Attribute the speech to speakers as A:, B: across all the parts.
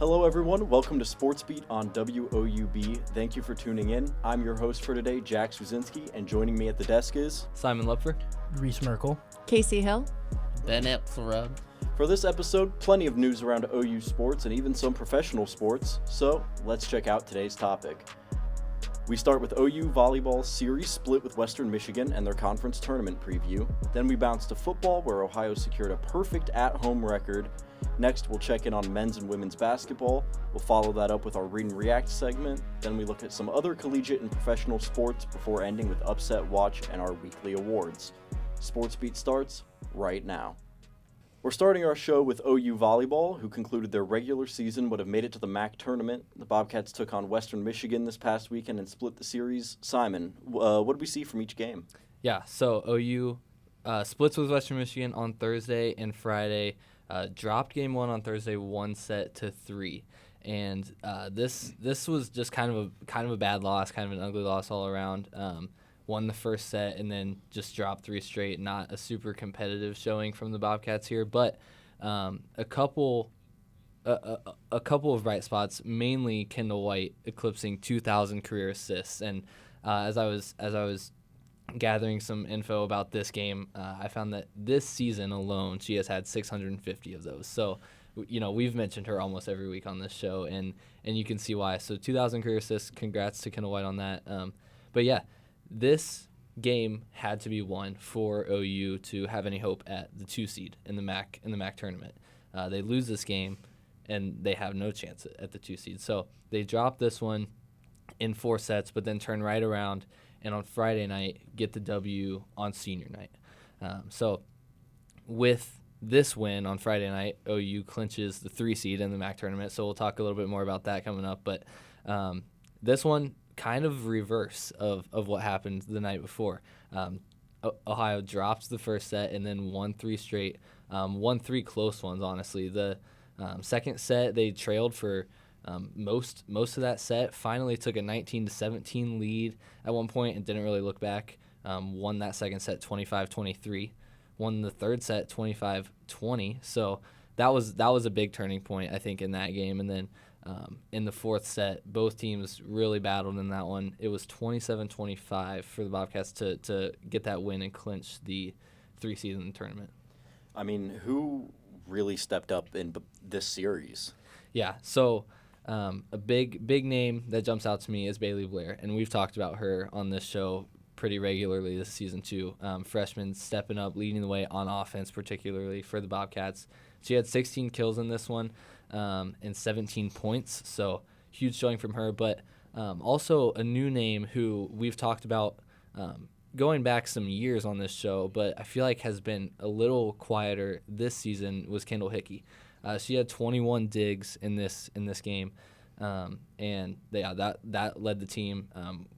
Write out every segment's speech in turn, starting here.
A: Hello everyone, welcome to SportsBeat on WOUB. Thank you for tuning in. I'm your host for today, Jack Zwiezinski, and joining me at the desk is
B: Simon Lupfer,
C: Reece Merkel,
D: Kasey Hill,
E: Axelrod.
A: For this episode, plenty of news around OU sports and even some professional sports, so let's check out today's topic. We start with OU Volleyball series split with Western Michigan and their conference tournament preview. Then we bounce to football, where Ohio secured a perfect at-home record. Next, we'll check in on men's and women's basketball. We'll follow that up with our Read and React segment. Then we look at some other collegiate and professional sports before ending with Upset Watch and our weekly awards. SportsBeat starts right now. We're starting our show with OU Volleyball, who concluded their regular season but have made it to the MAC tournament. The Bobcats took on Western Michigan this past weekend and split the series. Simon, what did we see from each game?
B: Yeah, so OU splits with Western Michigan on Thursday and Friday. Dropped game one on Thursday, 1-3, and this was just kind of a bad loss, kind of an ugly loss all around. Won the first set and then just dropped 3 straight. Not a super competitive showing from the Bobcats here, but a couple of bright spots. Mainly Kendall White eclipsing 2,000 career assists, and as I was gathering some info about this game, I found that this season alone she has had 650 of those. So, we've mentioned her almost every week on this show, and you can see why. So 2,000 career assists. Congrats to Kendall White on that. But yeah, this game had to be won for OU to have any hope at the 2 seed in the MAC tournament. They lose this game, and they have no chance at the 2 seed. So they drop this one in 4 sets, but then turn right around and on Friday night get the W on senior night. So with this win on Friday night, OU clinches the 3 seed in the MAC tournament. So we'll talk a little bit more about that coming up. But this one, kind of reverse of what happened the night before. Ohio dropped the first set and then won 3 straight. Won 3 close ones, honestly. The second set, they trailed for most of that set. Finally took a 19-17 lead at one point and didn't really look back. Won that second set 25-23. Won the third set 25-20. So that was a big turning point, I think, in that game. And then in the fourth set, both teams really battled in that one. It was 27-25 for the Bobcats to get that win and clinch the 3 seed in the tournament.
A: I mean, who really stepped up in this series?
B: Yeah, so a big name that jumps out to me is Bailey Blair, and we've talked about her on this show pretty regularly this season too. Freshman stepping up, leading the way on offense, particularly for the Bobcats. She had 16 kills in this one and 17 points, so huge showing from her. But also a new name who we've talked about going back some years on this show, but I feel like has been a little quieter this season, was Kendall Hickey. She had 21 digs in this game, and that led the team.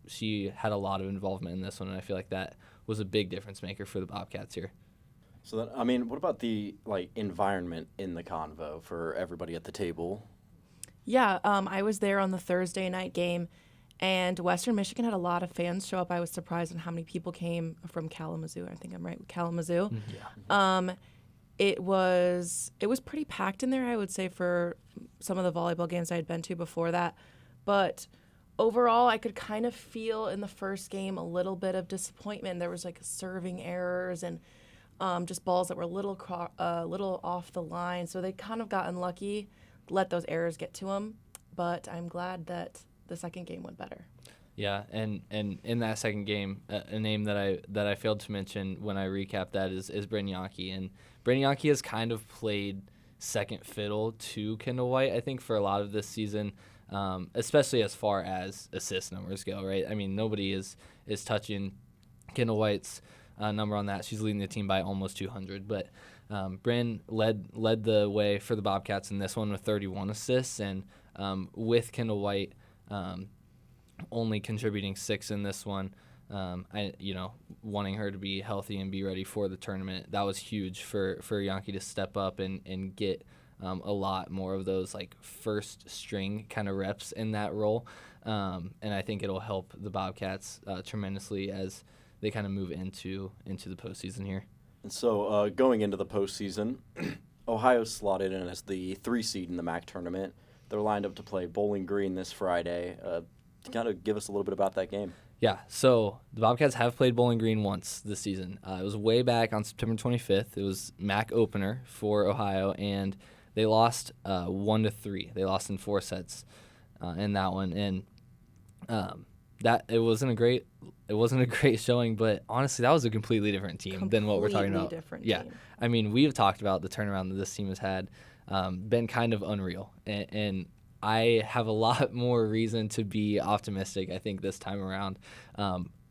B: She had a lot of involvement in this one, and I feel like that was a big difference maker for the Bobcats here.
A: So, what about the environment in the convo for everybody at the table?
D: Yeah, I was there on the Thursday night game, and Western Michigan had a lot of fans show up. I was surprised on how many people came from Kalamazoo. I think I'm right with Kalamazoo.
B: Yeah.
D: It was pretty packed in there, I would say, for some of the volleyball games I had been to before that. But overall, I could kind of feel in the first game a little bit of disappointment. There was serving errors and just balls that were a little off the line. So they kind of got unlucky, let those errors get to them. But I'm glad that the second game went better.
B: Yeah, and in that second game, a name that I failed to mention when I recapped that is Brynjaki. And Brynjaki has kind of played second fiddle to Kendall White, I think, for a lot of this season, especially as far as assist numbers go, right? I mean, nobody is touching Kendall White's number on that. She's leading the team by almost 200. But Bryn led the way for the Bobcats in this one with 31 assists, and with Kendall White only contributing 6 in this one. Wanting her to be healthy and be ready for the tournament, that was huge for Yankee to step up and get a lot more of those first string kind of reps in that role. And I think it'll help the Bobcats tremendously as they kind of move into the postseason here.
A: And so going into the postseason, Ohio slotted in as the 3 seed in the MAC tournament. They're lined up to play Bowling Green this Friday. Kind of give us a little bit about that game.
B: Yeah, so the Bobcats have played Bowling Green once this season. It was way back on September 25th. It was MAC opener for Ohio, and they lost 1-3. They lost in 4 sets in that one, and that it wasn't a great showing. But honestly, that was a completely different team than what we're talking about.
D: Different
B: yeah,
D: team.
B: I mean, we have talked about the turnaround that this team has had, been kind of unreal, and I have a lot more reason to be optimistic, I think, this time around,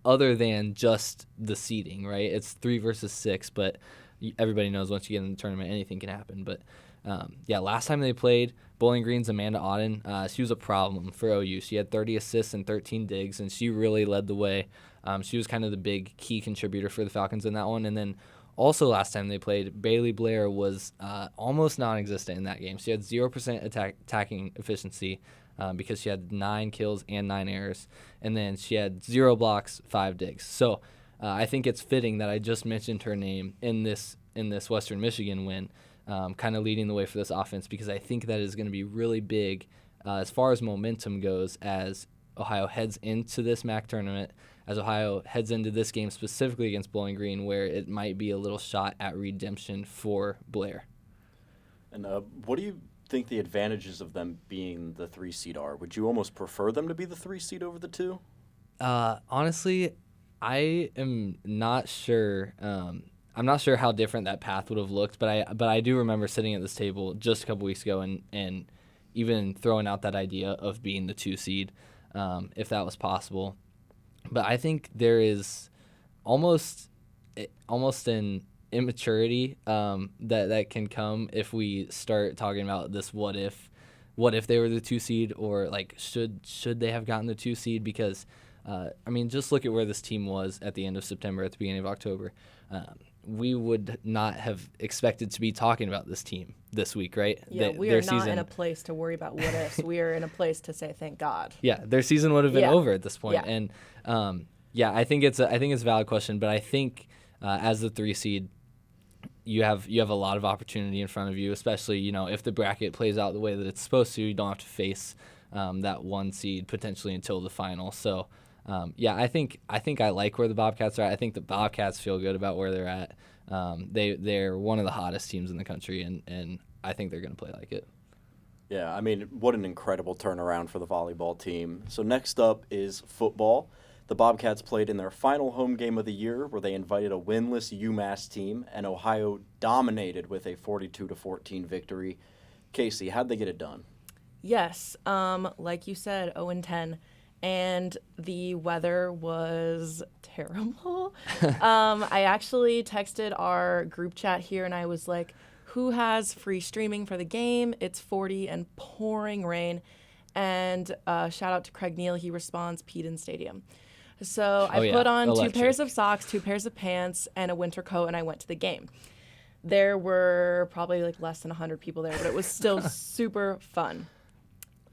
B: other than just the seeding, right? It's 3 versus 6, but everybody knows once you get in the tournament, anything can happen. But, last time they played, Bowling Green's Amanda Auden, she was a problem for OU. She had 30 assists and 13 digs, and she really led the way. She was kind of the big key contributor for the Falcons in that one. And then also last time they played, Bailey Blair was almost non-existent in that game. She had 0% attacking efficiency because she had 9 kills and 9 errors. And then she had 0 blocks, 5 digs. So I think it's fitting that I just mentioned her name in this Western Michigan win, kind of leading the way for this offense, because I think that is going to be really big as far as momentum goes as Ohio heads into this MAC tournament, as Ohio heads into this game specifically against Bowling Green, where it might be a little shot at redemption for Blair.
A: And what do you think the advantages of them being the 3 seed are? Would you almost prefer them to be the 3 seed over the 2?
B: Honestly, I am not sure. I'm not sure how different that path would have looked, but I do remember sitting at this table just a couple weeks ago and even throwing out that idea of being the 2 seed, if that was possible. But I think there is almost an immaturity that can come if we start talking about this what if they were the 2 seed, or like should they have gotten the 2 seed, because just look at where this team was at the end of September, at the beginning of October. We would not have expected to be talking about this team this week, right?
D: Yeah, we are not in a place to worry about what ifs. We are in a place to say thank God.
B: Yeah, their season would have been over at this point.
D: Yeah.
B: And I think it's a valid question, but I think as the 3 seed, you have a lot of opportunity in front of you, especially if the bracket plays out the way that it's supposed to. You don't have to face that 1 seed potentially until the final. So. I think I like where the Bobcats are at. I think the Bobcats feel good about where they're at. They're one of the hottest teams in the country, and I think they're going to play like it.
A: Yeah, what an incredible turnaround for the volleyball team. So next up is football. The Bobcats played in their final home game of the year, where they invited a winless UMASS team, and Ohio dominated with a 42-14 victory. Kasey, how'd they get it done?
D: Yes, like you said, 0-10. And the weather was terrible. I actually texted our group chat here, and I was like, who has free streaming for the game? It's 40 and pouring rain. And shout out to Craig Neal. He responds, Peden Stadium. So I put on
B: electric.
D: 2 pairs of socks, 2 pairs of pants, and a winter coat, and I went to the game. There were probably less than 100 people there, but it was still super fun.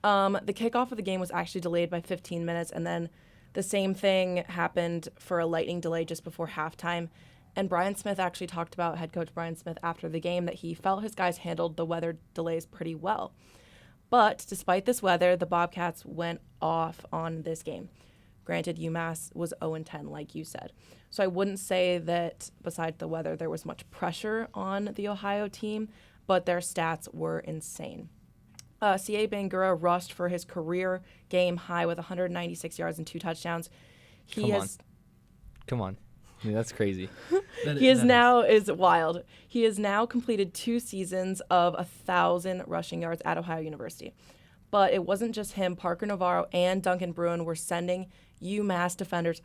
D: The kickoff of the game was actually delayed by 15 minutes, and then the same thing happened for a lightning delay just before halftime. And Brian Smith actually talked about, head coach Brian Smith, after the game, that he felt his guys handled the weather delays pretty well. But despite this weather, the Bobcats went off on this game. Granted, UMass was 0-10, like you said. So I wouldn't say that besides the weather, there was much pressure on the Ohio team, but their stats were insane. C.A. Bangura rushed for his career game high with 196 yards and 2 touchdowns.
B: Come on. I mean, that's crazy.
D: is wild. He has now completed 2 seasons of 1,000 rushing yards at Ohio University. But it wasn't just him. Parker Navarro and Duncan Bruin were sending UMass defenders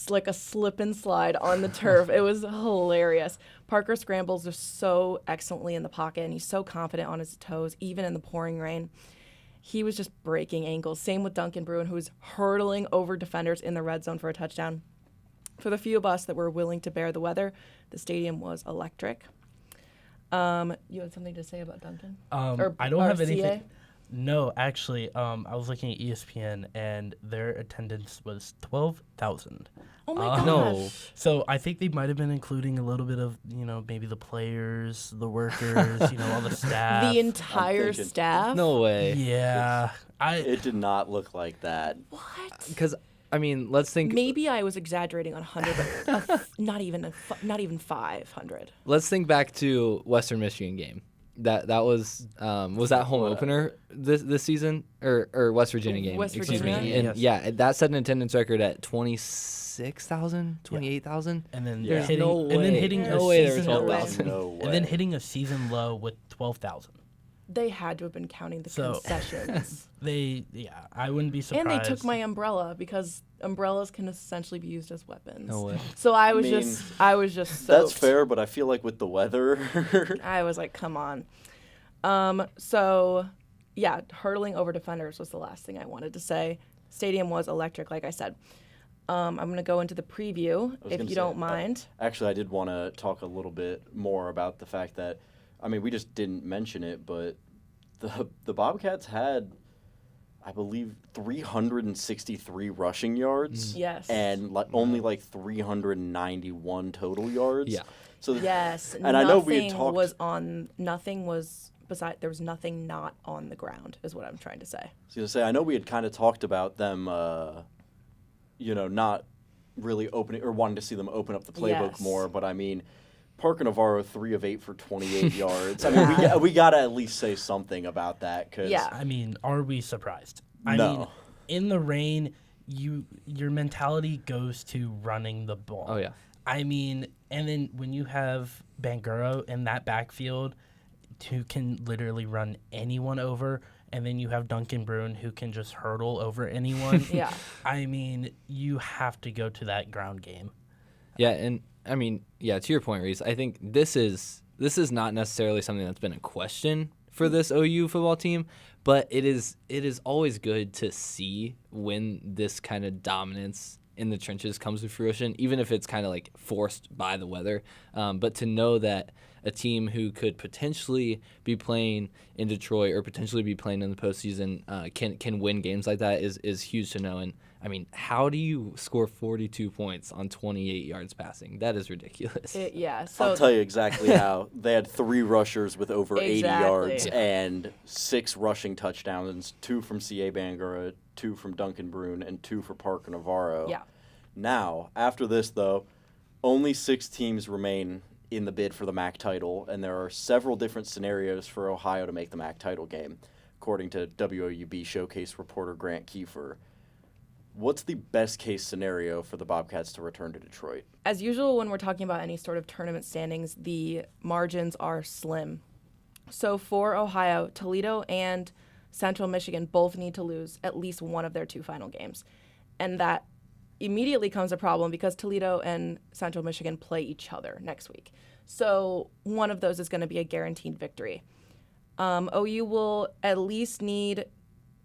D: like a slip and slide on the turf. It was hilarious. Parker scrambles just so excellently in the pocket, and he's so confident on his toes, even in the pouring rain. He was just breaking ankles. Same with Duncan Bruin, who was hurdling over defenders in the red zone for a touchdown. For the few of us that were willing to bear the weather, the stadium was electric. You had something to say about Duncan?
C: I don't have anything. No, actually, I was looking at ESPN, and their attendance was 12,000.
D: Oh my gosh.
B: No.
C: So I think they might have been including a little bit of, maybe the players, the workers, all the staff.
D: The entire
A: thinking-
D: staff?
B: No way.
C: Yeah.
A: It did not look like that.
D: What?
B: Because, let's think.
D: Maybe I was exaggerating on 100, but not even 500.
B: Let's think back to Western Michigan game. That was that home opener this season or West Virginia game?
D: West
B: Excuse
D: Virginia?
B: me. And
C: Yes.
B: yeah, that set an attendance record at 26,000, 28,000.
C: And then
B: There's
C: hitting,
B: no
C: and then
B: way.
C: hitting
B: No
C: a
B: way there was
C: season
B: 12,000.
A: No way.
C: and then hitting a season low with 12,000.
D: They had to have been counting the
C: So-
D: concessions.
C: I wouldn't be surprised.
D: And they took my umbrella because umbrellas can essentially be used as weapons.
B: No way.
D: So I was
A: mean,
D: just soaked.
A: That's fair, but I feel like with the weather,
D: I was like, come on. So yeah, hurdling over defenders was the last thing I wanted to say. Stadium was electric, like I said. I'm going to go into the preview,
A: was
D: if
A: gonna
D: you
A: say,
D: don't mind.
A: actually, I did want to talk a little bit more about the fact that, we just didn't mention it, but the Bobcats had, I believe, 363 rushing yards.
D: Yes.
A: And only 391 total yards.
B: Yeah.
A: So
D: Yes.
A: And I know we had
D: nothing
A: talked.
D: was there was nothing not on the ground, is what I'm trying to say.
A: I was gonna say, I know we had kind of talked about them, not really opening or wanting to see them open up the playbook
D: Yes.
A: more. But Parker Navarro 3 of 8 for 28 yards. We gotta at least say something about that because
D: Yeah.
C: Are we surprised?
A: No.
C: In the rain, your mentality goes to running the ball.
B: Oh yeah.
C: And then when you have Banguro in that backfield who can literally run anyone over, and then you have Duncan Bruin who can just hurdle over anyone.
D: Yeah.
C: You have to go to that ground game.
B: Yeah, and to your point, Reese, I think this is not necessarily something that's been a question for this OU football team, but it is always good to see when this kind of dominance in the trenches comes to fruition, even if it's kind of forced by the weather. But to know that a team who could potentially be playing in Detroit or potentially be playing in the postseason can win games like that is huge to know. And how do you score 42 points on 28 yards passing? That is ridiculous.
D: So
A: I'll tell you exactly how. They had 3 rushers with over 80 yards
D: Exactly.
A: and 6 rushing touchdowns, 2 from C.A. Bangura, 2 from Duncan Bruin, and 2 for Parker Navarro.
D: Yeah.
A: Now, after this, though, only 6 teams remain in the bid for the MAC title, and there are several different scenarios for Ohio to make the MAC title game, according to WOUB Showcase reporter Grant Kiefer. What's the best-case scenario for the Bobcats to return to Detroit?
D: As usual, when we're talking about any sort of tournament standings, the margins are slim. So for Ohio, Toledo and Central Michigan both need to lose at least one of their 2 final games. And that immediately comes a problem because Toledo and Central Michigan play each other next week. So one of those is going to be a guaranteed victory. OU will at least need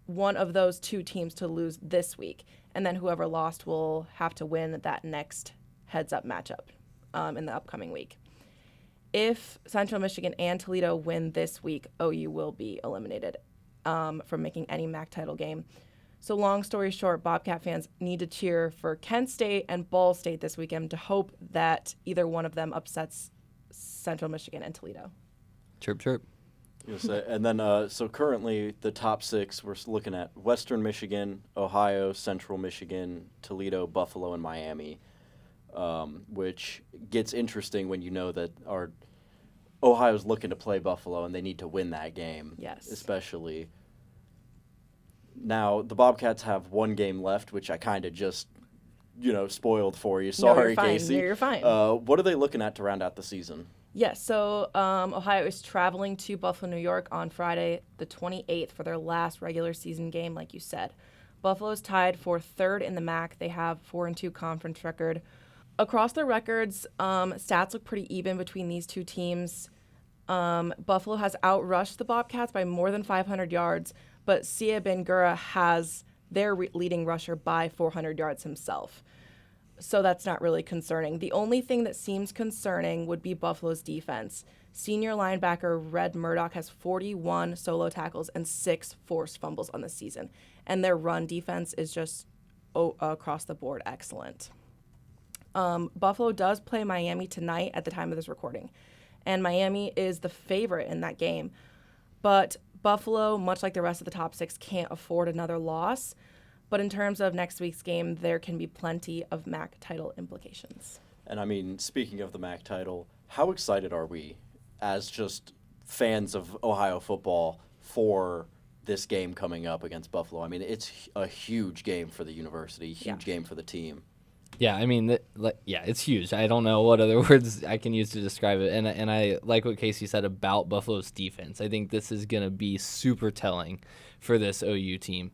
D: one of those 2 teams to lose this week, and then whoever lost will have to win that next heads-up matchup in the upcoming week. If Central Michigan and Toledo win this week, OU will be eliminated from making any MAC title game. So long story short, Bobcat fans need to cheer for Kent State and Ball State this weekend to hope that either one of them upsets Central Michigan and Toledo.
B: Chirp, chirp.
A: And then, so currently the top 6, we're looking at Western Michigan, Ohio, Central Michigan, Toledo, Buffalo, and Miami, which gets interesting when you know that Ohio's looking to play Buffalo and they need to win that game.
D: Yes.
A: Especially. Now, the Bobcats have 1 game left, which I kind of just, spoiled for you. Sorry,
D: you're fine.
A: Kasey.
D: No, you're fine.
A: What are they looking at to round out the season?
D: Yes, so Ohio is traveling to Buffalo, New York on Friday the 28th for their last regular season game, like you said. Buffalo's tied for 3rd in the MAC. They have 4-2 conference record. Across their records, stats look pretty even between these 2 teams. Buffalo has outrushed the Bobcats by more than 500 yards, but Sia Bangura has their leading rusher by 400 yards himself. So that's not really concerning. The only thing that seems concerning would be Buffalo's defense. Senior linebacker Red Murdoch has 41 solo tackles and 6 forced fumbles on the season. And their run defense is just across the board excellent. Buffalo does play Miami tonight at the time of this recording. And Miami is the favorite in that game. But Buffalo, much like the rest of the top 6, can't afford another loss. But in terms of next week's game, there can be plenty of MAC title implications.
A: And I mean, speaking of the MAC title, how excited are we as just fans of Ohio football for this game coming up against Buffalo? I mean, it's a huge game for the university, huge game for the team.
B: Yeah, I mean, it's huge. I don't know what other words I can use to describe it. And I like what Kasey said about Buffalo's defense. I think this is going to be super telling for this OU team.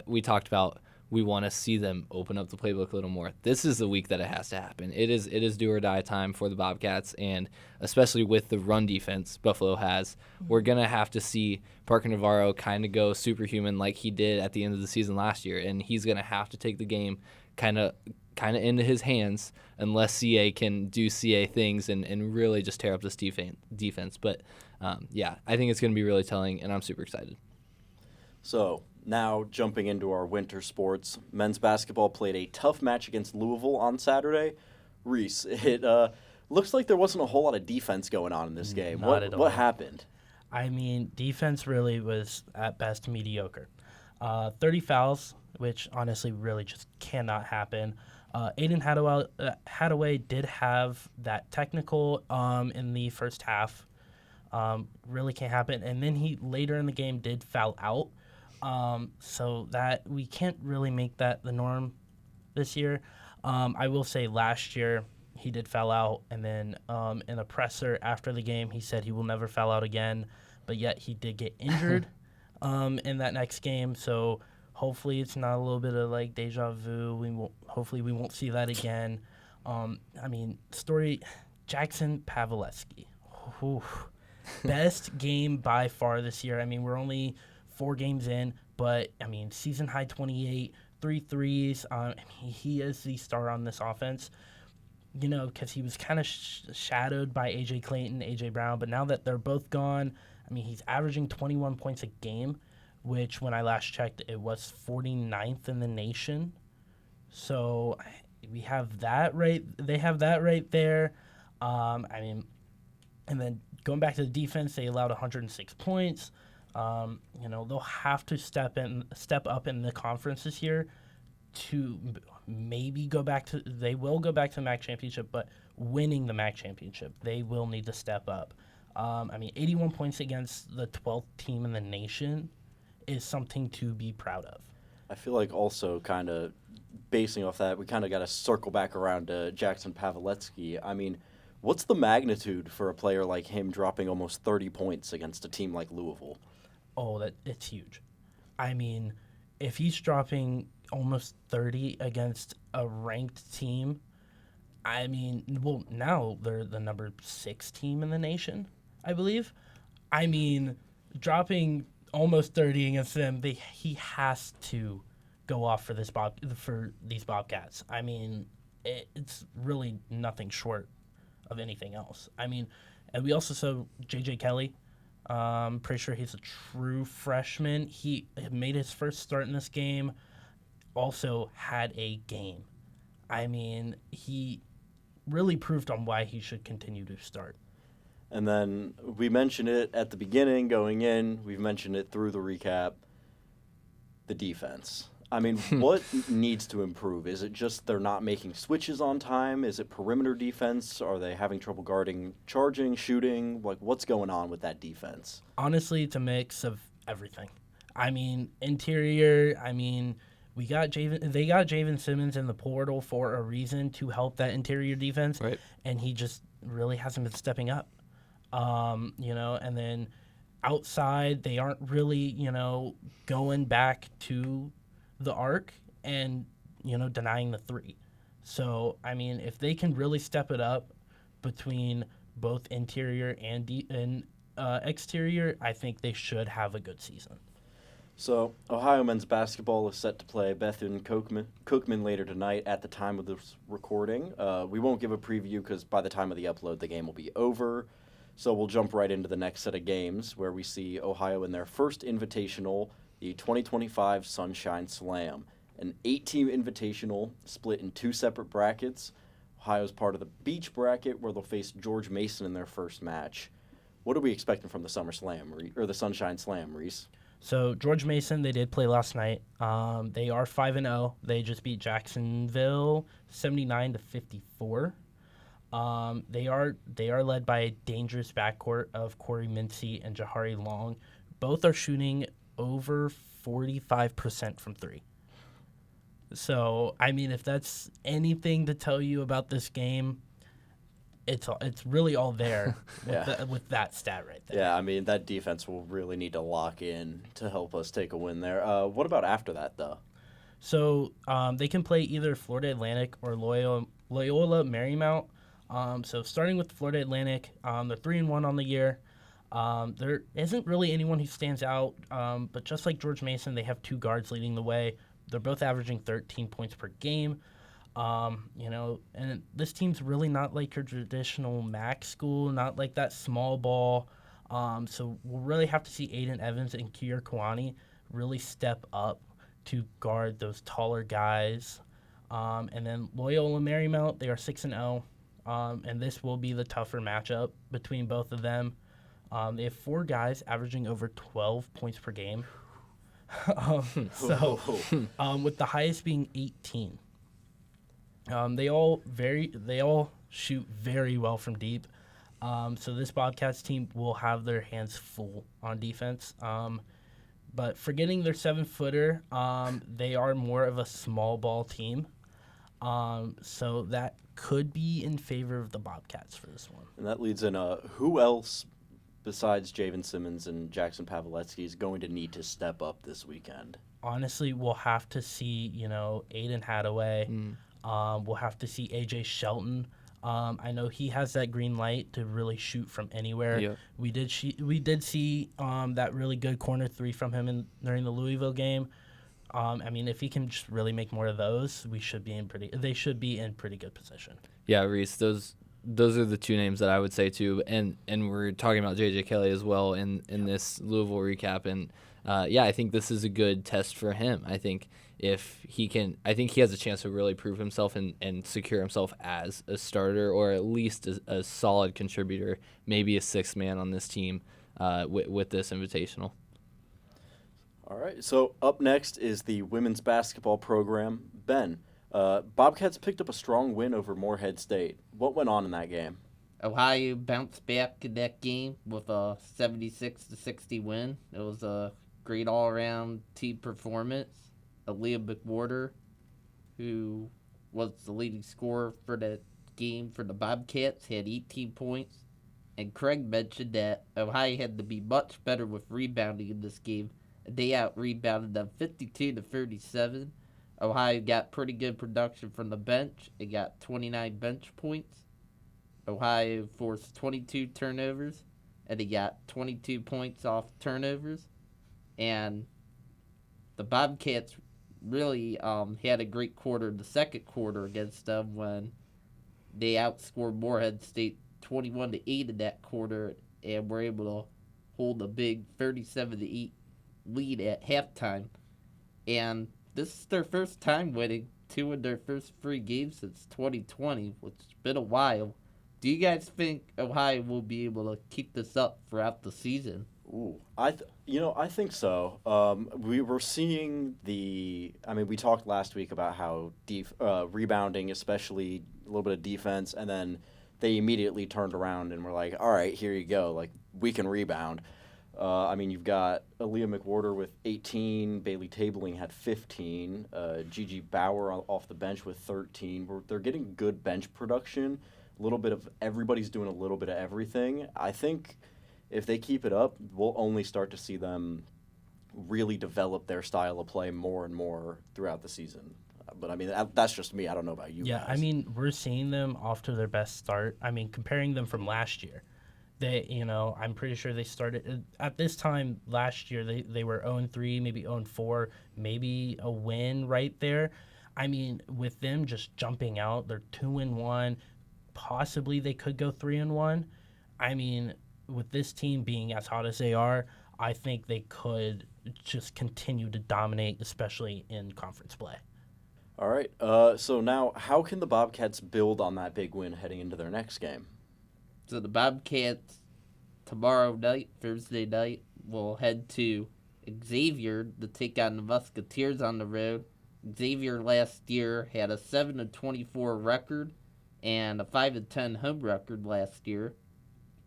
B: We talked about we want to see them open up the playbook a little more. This is the week that it has to happen. It is do or die time for the Bobcats, and especially with the run defense Buffalo has, we're going to have to see Parker Navarro kind of go superhuman like he did at the end of the season last year, and he's going to have to take the game kind of into his hands unless CA can do CA things and really just tear up this defense. But, I think it's going to be really telling, and I'm super excited.
A: So now jumping into our winter sports, men's basketball played a tough match against Louisville on Saturday. Reece, it looks like there wasn't a whole lot of defense going on in this game.
C: Not at all.
A: What happened?
C: I mean, defense really was at best mediocre. 30 fouls, which honestly really just cannot happen. Aiden Hadaway did have that technical in the first half. Really can't happen. And then he later in the game did foul out. So that we can't really make that the norm this year. I will say last year he did foul out, and then in a presser after the game he said he will never foul out again, but yet he did get injured in that next game. So hopefully it's not a little bit of like deja vu. Hopefully we won't see that again. Jackson Paveleski. Best game by far this year. I mean, we're only 4 games in, but I mean, season high 28, 3 threes. He is the star on this offense, because he was kind of shadowed by AJ Clayton, AJ Brown, but now that they're both gone, I mean, he's averaging 21 points a game, which when I last checked, it was 49th in the nation. So we have that right. They have that right there. And then going back to the defense, they allowed 106 points. They'll have to step up in the conference this year to maybe they will go back to the MAC championship, but winning the MAC championship, they will need to step up. 81 points against the 12th team in the nation is something to be proud of.
A: I feel like also kind of basing off that, we kind of got to circle back around to Jackson Paveleski. I mean, what's the magnitude for a player like him dropping almost 30 points against a team like Louisville?
C: Oh, it's huge. I mean, if he's dropping almost 30 against a ranked team, now they're the number 6 team in the nation, I believe. I mean, dropping almost 30 against them, he has to go off for these Bobcats. I mean, it's really nothing short of anything else. I mean, and we also saw J.J. Kelly. Pretty sure he's a true freshman. He made his first start in this game, also had a game. I mean, he really proved on why he should continue to start.
A: And then we mentioned it at the beginning going in. We've mentioned it through the recap. The defense. I mean, what needs to improve? Is it just they're not making switches on time? Is it perimeter defense? Are they having trouble guarding, charging, shooting? Like, what's going on with that defense?
C: Honestly, it's a mix of everything. I mean, interior, they got Javen Simmons in the portal for a reason to help that interior defense,
B: right?
C: And he just really hasn't been stepping up. And then outside, they aren't really, going back to the arc and, denying the 3. So, I mean, if they can really step it up between both interior and exterior, I think they should have a good season.
A: So, Ohio men's basketball is set to play Bethune-Cookman later tonight at the time of this recording. We won't give a preview because by the time of the upload, the game will be over. So we'll jump right into the next set of games where we see Ohio in their first invitational, the 2025 Sunshine Slam, an 8-team invitational split in 2 separate brackets. Ohio's part of the Beach bracket where they'll face George Mason in their first match. What are we expecting from the Summer Slam or the Sunshine Slam, Reese?
C: So George Mason, they did play last night. They are 5-0. They just beat Jacksonville 79-54. They are led by a dangerous backcourt of Corey Mincy and Jahari Long. Both are shooting over 45% from 3. So, I mean, if that's anything to tell you about this game, it's really all there with that stat right there.
A: Yeah, I mean, that defense will really need to lock in to help us take a win there. What about after that, though?
C: So, they can play either Florida Atlantic or Loyola Marymount. So starting with Florida Atlantic, they're 3-1 on the year. There isn't really anyone who stands out, but just like George Mason, they have 2 guards leading the way. They're both averaging 13 points per game. And this team's really not like your traditional MAC school, not like that small ball. So we'll really have to see Aiden Evans and Kier Kawani really step up to guard those taller guys. And then Loyola Marymount, they are 6-0. And this will be the tougher matchup between both of them. They have 4 guys averaging over 12 points per game. With the highest being 18. They all shoot very well from deep. So this Bobcats team will have their hands full on defense. But forgetting their 7-footer, they are more of a small ball team. So that could be in favor of the Bobcats for this one.
A: And that leads in who else besides Javen Simmons and Jackson Pavletsky is going to need to step up this weekend?
C: Honestly, we'll have to see, Aiden Hadaway. We'll have to see AJ Shelton. I know he has that green light to really shoot from anywhere.
B: Yep.
C: We did see that really good corner 3 from him during the Louisville game. I mean, if he can just really make more of those, they should be in pretty good position.
B: Yeah, Reese, those are the 2 names that I would say too, and we're talking about JJ Kelly as well in this Louisville recap, and I think this is a good test for him. I think if he can, I think he has a chance to really prove himself and secure himself as a starter or at least a solid contributor, maybe a 6th man on this team with this invitational.
A: All right, so up next is the women's basketball program. Ben, Bobcats picked up a strong win over Morehead State. What went on in that game?
E: Ohio bounced back in that game with a 76-60 win. It was a great all-around team performance. Aaliyah McWhorter, who was the leading scorer for that game for the Bobcats, had 18 points. And Craig mentioned that Ohio had to be much better with rebounding in this game. They out-rebounded them 52-37. Ohio got pretty good production from the bench. It got 29 bench points. Ohio forced 22 turnovers, and they got 22 points off turnovers. And the Bobcats really had a great quarter, the second quarter against them, when they outscored Morehead State 21-8 in that quarter and were able to hold a big 37-8 lead at halftime. And this is their first time winning 2 in their first 3 games since 2020, which has been a while. Do you guys think Ohio will be able to keep this up throughout the season?
A: Ooh, I think so. We were seeing we talked last week about how rebounding, especially a little bit of defense, and then they immediately turned around and were like, all right, here you go. Like, we can rebound. You've got Aaliyah McWhorter with 18, Bailey Tabling had 15, Gigi Bauer off the bench with 13. They're getting good bench production. A little bit of everybody's doing a little bit of everything. I think if they keep it up, we'll only start to see them really develop their style of play more and more throughout the season. But, that's just me. I don't know about you guys.
C: We're seeing them off to their best start. Comparing them from last year. I'm pretty sure they started at this time last year. They were 0-3, maybe 0-4, maybe a win right there. With them just jumping out, they're 2-1. Possibly they could go 3-1. with this team being as hot as they are, I think they could just continue to dominate, especially in conference play.
A: All right. So now, how can the Bobcats build on that big win heading into their next game?
E: So the Bobcats tomorrow night, Thursday night, will head to Xavier to take on the Musketeers on the road. Xavier last year had a 7-24 record and a 5-10 home record last year.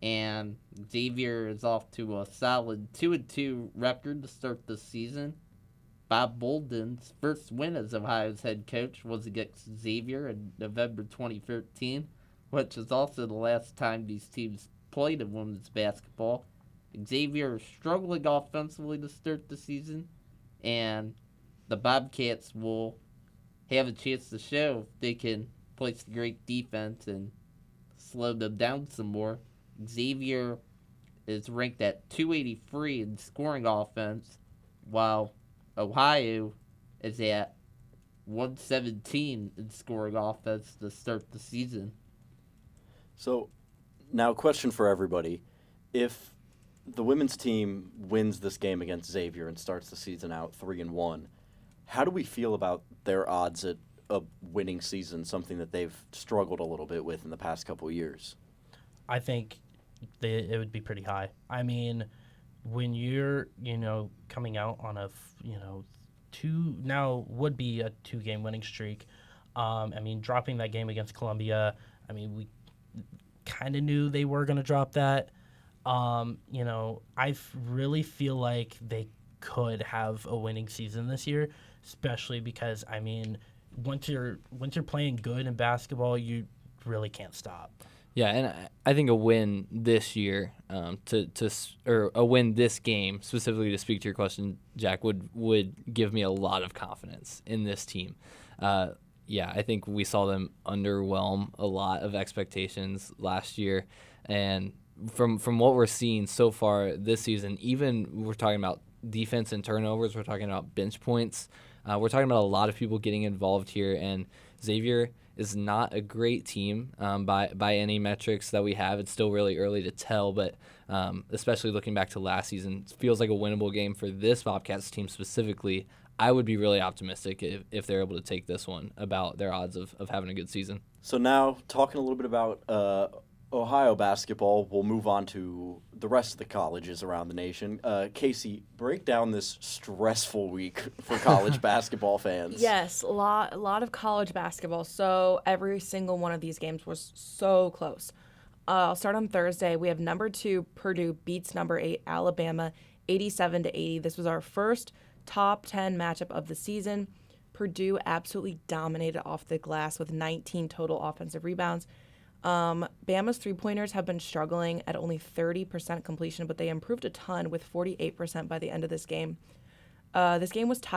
E: And Xavier is off to a solid 2-2 record to start the season. Bob Bolden's first win as Ohio's head coach was against Xavier in November 2013, which is also the last time these teams played in women's basketball. Xavier is struggling offensively to start the season, and the Bobcats will have a chance to show if they can play some great defense and slow them down some more. Xavier is ranked at 283 in scoring offense, while Ohio is at 117 in scoring offense to start the season.
A: So, now, question for everybody. If the women's team wins this game against Xavier and starts the season out 3-1, how do we feel about their odds at a winning season, something that they've struggled a little bit with in the past couple of years?
C: I think it would be pretty high. I mean, when you're, coming out on a, would be a 2-game winning streak. Dropping that game against Columbia, we kind of knew they were going to drop that. I really feel like they could have a winning season this year, especially because, once you're playing good in basketball, you really can't stop.
B: Yeah, and I think a win this year, or a win this game, specifically to speak to your question, Jack, would give me a lot of confidence in this team. I think we saw them underwhelm a lot of expectations last year, and from what we're seeing so far this season, even we're talking about defense and turnovers, we're talking about bench points, we're talking about a lot of people getting involved here, and Xavier is not a great team by any metrics that we have. It's still really early to tell, but especially looking back to last season, it feels like a winnable game for this Bobcats team specifically. I would be really optimistic if they're able to take this one about their odds of having a good season.
A: So now, talking a little bit about Ohio basketball, we'll move on to the rest of the colleges around the nation. Kasey, break down this stressful week for college basketball fans.
D: Yes, a lot of college basketball. So every single one of these games was so close. I'll start on Thursday. We have number 2 Purdue beats number 8 Alabama 87-80. This was our first top 10 matchup of the season. Purdue absolutely dominated off the glass with 19 total offensive rebounds. Bama's three-pointers have been struggling at only 30% completion, but they improved a ton with 48% by the end of this game. This game was still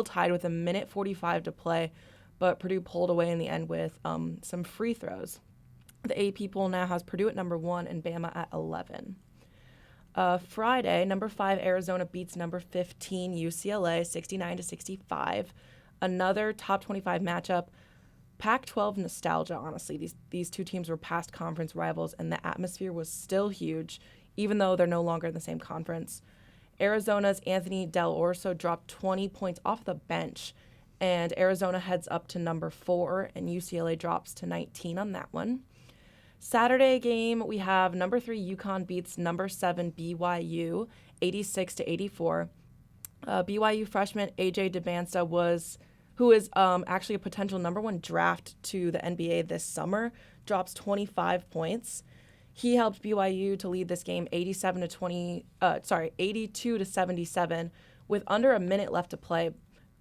D: tied with 1:45 to play, but Purdue pulled away in the end with some free throws. The AP poll now has Purdue at number 1 and Bama at 11. Friday, number 5 Arizona beats number 15 UCLA 69-65. Another top 25 matchup. Pac-12 nostalgia, honestly. These two teams were past conference rivals, and the atmosphere was still huge, even though they're no longer in the same conference. Arizona's Anthony Del Orso dropped 20 points off the bench, and Arizona heads up to number 4, and UCLA drops to 19 on that one. Saturday game, we have number 3 UConn beats number 7 BYU 86-84. BYU freshman AJ DeBansa who is actually a potential number 1 draft to the NBA this summer, drops 25 points. He helped BYU to lead this game 82-77 with under a minute left to play.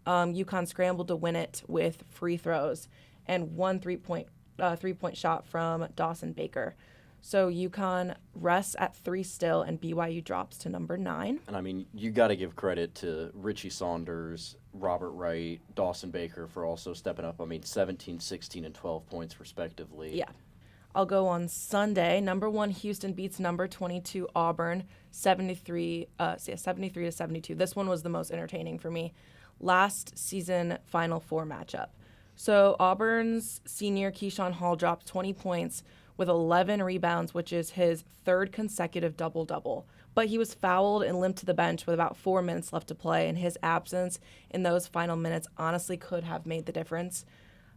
D: UConn scrambled to win it with free throws and one three-point shot from Dawson Baker. So UConn rests at 3 still, and BYU drops to number 9.
A: And you got to give credit to Richie Saunders, Robert Wright, Dawson Baker for also stepping up. 17, 16, and 12 points respectively.
D: Yeah. I'll go on Sunday. Number 1 Houston beats number 22 Auburn 73-72. This one was the most entertaining for me. Last season Final Four matchup. So Auburn's senior Keyshawn Hall dropped 20 points with 11 rebounds, which is his third consecutive double-double. But he was fouled and limped to the bench with about 4 minutes left to play, and his absence in those final minutes honestly could have made the difference.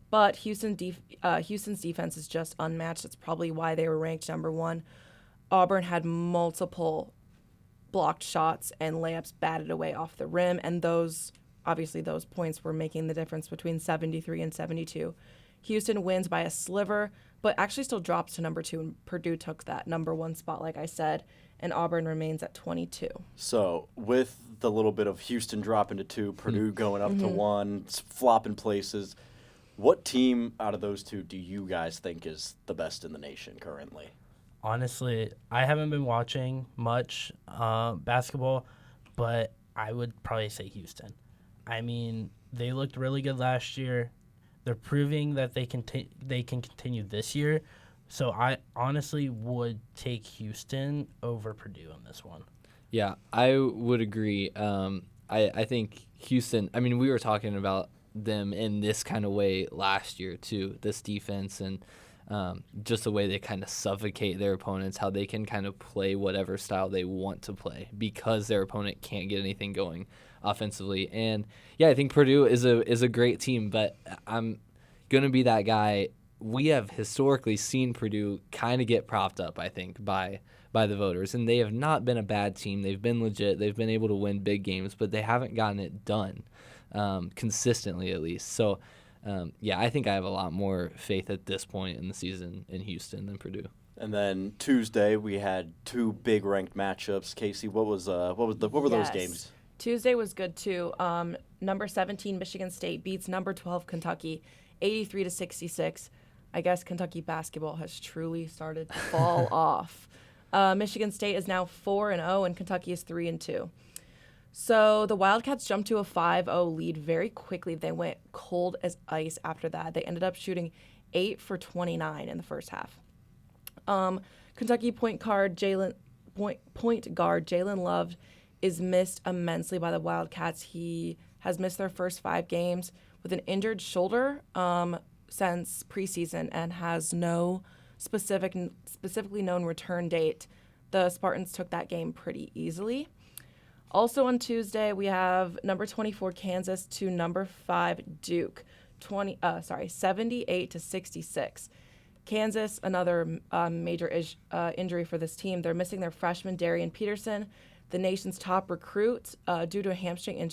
D: But Houston's defense is just unmatched. That's probably why they were ranked number 1. Auburn had multiple blocked shots and layups batted away off the rim, and those points were making the difference between 73 and 72. Houston wins by a sliver, but actually still drops to number 2, and Purdue took that number 1 spot, like I said, and Auburn remains at 22.
A: So with the little bit of Houston dropping to 2, Purdue going up to 1, flopping places, what team out of those two do you guys think is the best in the nation currently?
C: Honestly, I haven't been watching much basketball, but I would probably say Houston. I mean, they looked really good last year. They're proving that they can continue this year. So I honestly would take Houston over Purdue on this one.
B: Yeah, I would agree. I think Houston, I mean, we were talking about them in this kind of way last year too, this defense and just the way they kind of suffocate their opponents, how they can kind of play whatever style they want to play because their opponent can't get anything going offensively. And yeah, I think Purdue is a great team, but I'm going to be that guy. We have historically seen Purdue kind of get propped up, I think, by the voters, and they have not been a bad team. They've been legit. They've been able to win big games, but they haven't gotten it done consistently, at least. So, yeah, I think I have a lot more faith at this point in the season in Houston than Purdue.
A: And then Tuesday we had 2 big ranked matchups. Kasey, what were those games?
D: Tuesday was good too. Number 17 Michigan State beats number 12 Kentucky, 83-66. I guess Kentucky basketball has truly started to fall off. Michigan State is now 4-0 and Kentucky is 3-2. So the Wildcats jumped to a 5-0 lead very quickly. They went cold as ice after that. They ended up shooting 8 for 29 in the first half. Kentucky point guard Jalen Love is missed immensely by the Wildcats. He has missed their first 5 games with an injured shoulder since preseason and has no specifically known return date. The Spartans took that game pretty easily. Also on Tuesday, we have number 24 Kansas to number 5 Duke, 78-66. Kansas, another major injury for this team. They're missing their freshman Darian Peterson, the nation's top recruit, due to a hamstring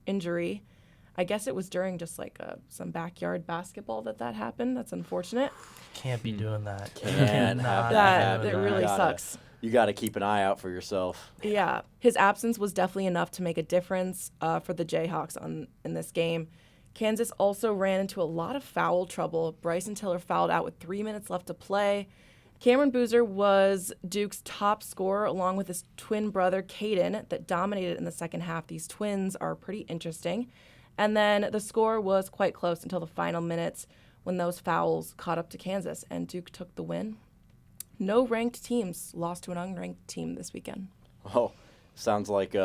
D: injury. I guess it was during just like some backyard basketball that happened. That's unfortunate.
C: Can't be doing that.
A: Can't have
D: that. It really sucks.
A: You got to keep an eye out for yourself.
D: Yeah. His absence was definitely enough to make a difference for the Jayhawks in this game. Kansas also ran into a lot of foul trouble. Bryson Tiller fouled out with 3 minutes left to play. Cameron Boozer was Duke's top scorer along with his twin brother, Caden, that dominated in the second half. These twins are pretty interesting. And then the score was quite close until the final minutes when those fouls caught up to Kansas, and Duke took the win. No ranked teams lost to an unranked team this weekend.
A: Oh, sounds like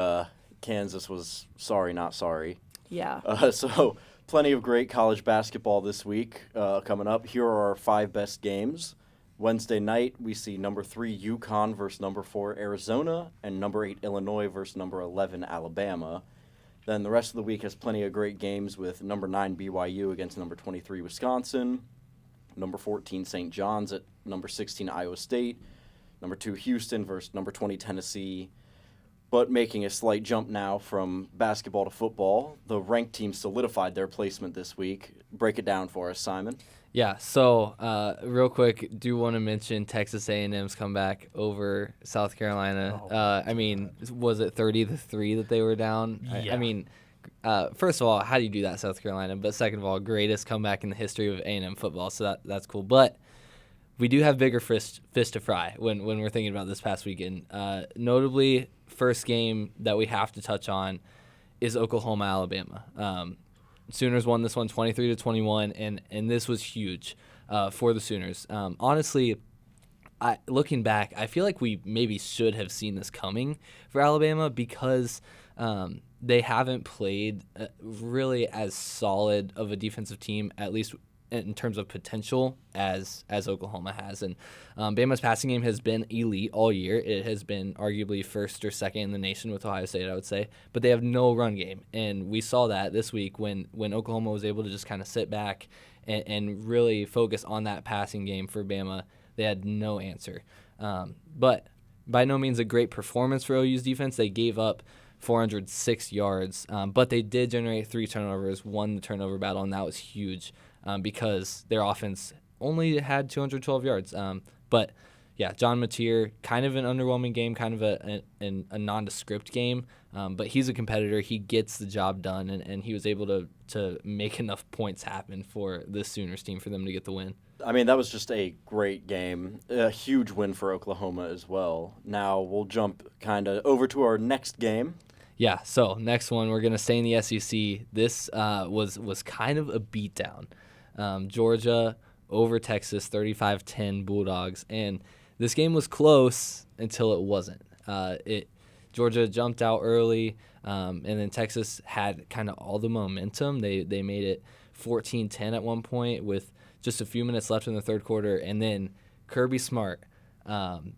A: Kansas was sorry, not sorry.
D: Yeah.
A: So plenty of great college basketball this week coming up. Here are our 5 best games. Wednesday night, we see number 3 UConn versus number 4 Arizona, and number 8 Illinois versus number 11 Alabama. Then the rest of the week has plenty of great games with number 9 BYU against number 23 Wisconsin, number 14 St. John's at number 16 Iowa State, number 2 Houston versus number 20 Tennessee. But making a slight jump now from basketball to football, the ranked teams solidified their placement this week. Break it down for us, Simon.
B: Yeah, so real quick, do want to mention Texas A&M's comeback over South Carolina. I mean, was it 30-3 that they were down?
C: Yeah.
B: I mean, first of all, how do you do that, South Carolina? But second of all, greatest comeback in the history of A&M football, so that's cool. But we do have bigger fish to fry when we're thinking about this past weekend. Notably, first game that we have to touch on is Oklahoma-Alabama. Sooners won this one 23-21, and this was huge for the Sooners. Honestly, looking back, I feel like we maybe should have seen this coming for Alabama because they haven't played really as solid of a defensive team, at least in terms of potential as Oklahoma has. And Bama's passing game has been elite all year. It has been arguably first or second in the nation with Ohio State, I would say. But they have no run game. And we saw that this week when Oklahoma was able to just kind of sit back and really focus on that passing game for Bama. They had no answer. But by no means a great performance for OU's defense. They gave up 406 yards, but they did generate 3 turnovers, won the turnover battle, and that was huge because their offense only had 212 yards. But, yeah, John Mateer, kind of an underwhelming game, kind of a nondescript game, but he's a competitor. He gets the job done, and he was able to make enough points happen for this Sooners team for them to get the win.
A: I mean, that was just a great game, a huge win for Oklahoma as well. Now we'll jump kind of over to our next game.
B: Yeah, so next one, we're going to stay in the SEC. This was kind of a beatdown. Georgia over Texas, 35-10 Bulldogs. And this game was close until it wasn't. Georgia jumped out early, and then Texas had kind of all the momentum. They made it 14-10 at one point with just a few minutes left in the third quarter, and then Kirby Smart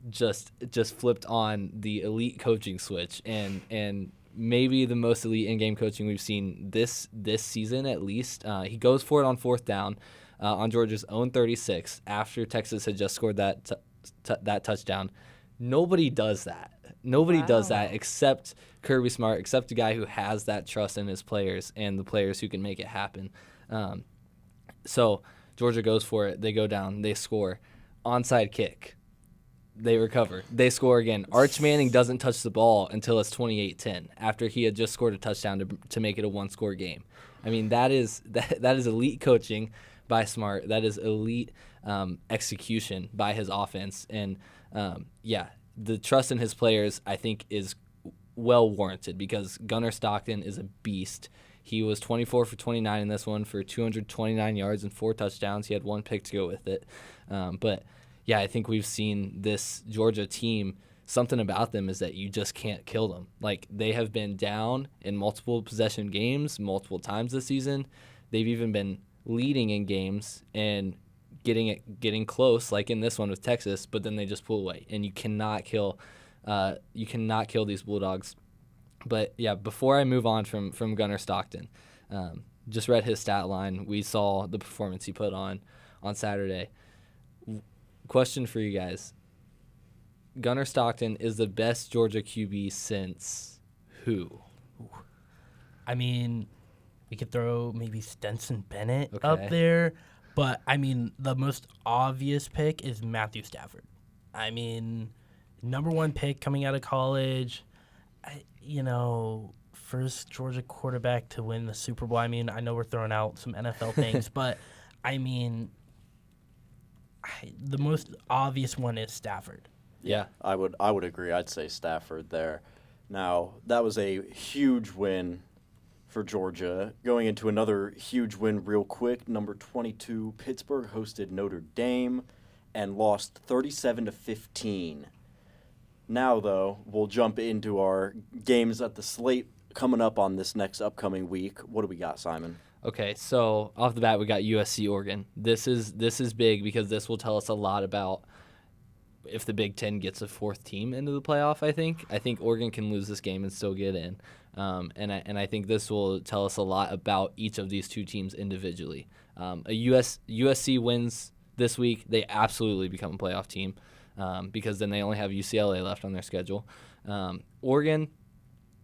B: just flipped on the elite coaching switch, and maybe the most elite in-game coaching we've seen this season at least. He goes for it on fourth down on Georgia's own 36 after Texas had just scored that touchdown. Nobody does that. Nobody does that except Kirby Smart, except a guy who has that trust in his players and the players who can make it happen. So Georgia goes for it. They go down. They score. Onside kick. They recover. They score again. Arch Manning doesn't touch the ball until it's 28-10 after he had just scored a touchdown to make it a one-score game. I mean, that is elite coaching by Smart. That is elite execution by his offense. And, the trust in his players, I think, is well warranted because Gunnar Stockton is a beast. He was 24 for 29 in this one for 229 yards and 4 touchdowns. He had 1 pick to go with it. But I think we've seen this Georgia team, something about them is that you just can't kill them. Like, they have been down in multiple possession games multiple times this season. They've even been leading in games and getting close, like in this one with Texas, but then they just pull away. And you cannot kill these Bulldogs. But, before I move on from Gunnar Stockton, just read his stat line. We saw the performance he put on Saturday. Question for you guys. Gunnar Stockton is the best Georgia QB since who?
C: I mean, we could throw maybe Stetson Bennett up there. But, I mean, the most obvious pick is Matthew Stafford. I mean, number 1 pick coming out of college. First Georgia quarterback to win the Super Bowl. I mean, I know we're throwing out some NFL things, but, I mean, the most obvious one is Stafford.
A: Yeah, I would agree. I'd say Stafford there. Now, that was a huge win for Georgia. Going into another huge win real quick, number 22, Pittsburgh hosted Notre Dame and lost 37-15. Now, though, we'll jump into our games at the slate coming up on this next upcoming week. What do we got, Simon?
B: Okay, so off the bat, we got USC Oregon. This is big because this will tell us a lot about if the Big Ten gets a 4th team into the playoff. I think Oregon can lose this game and still get in, and I think this will tell us a lot about each of these 2 teams individually. USC wins this week, they absolutely become a playoff team because then they only have UCLA left on their schedule. Oregon,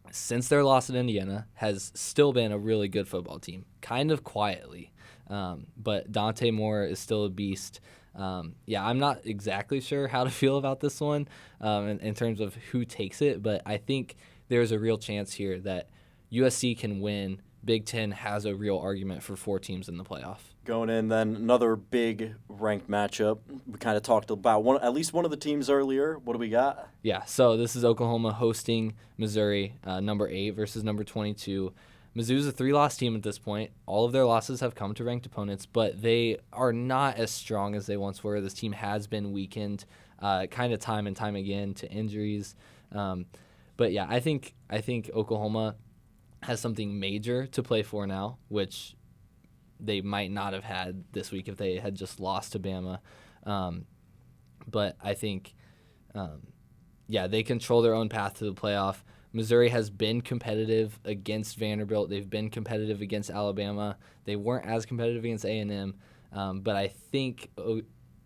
B: since their loss at Indiana, has still been a really good football team, kind of quietly. But Dante Moore is still a beast. I'm not exactly sure how to feel about this one in terms of who takes it, but I think there's a real chance here that USC can win. Big Ten has a real argument for 4 teams in the playoff.
A: Going in, then another big ranked matchup. We kind of talked about at least one of the teams earlier. What do we got?
B: Yeah, so this is Oklahoma hosting Missouri, number 8 versus number 22. Mizzou's a 3-loss team at this point. All of their losses have come to ranked opponents, but they are not as strong as they once were. This team has been weakened kind of time and time again to injuries. But I think Oklahoma has something major to play for now, which they might not have had this week if they had just lost to Bama. But I think, they control their own path to the playoff. Missouri has been competitive against Vanderbilt. They've been competitive against Alabama. They weren't as competitive against A&M, but I think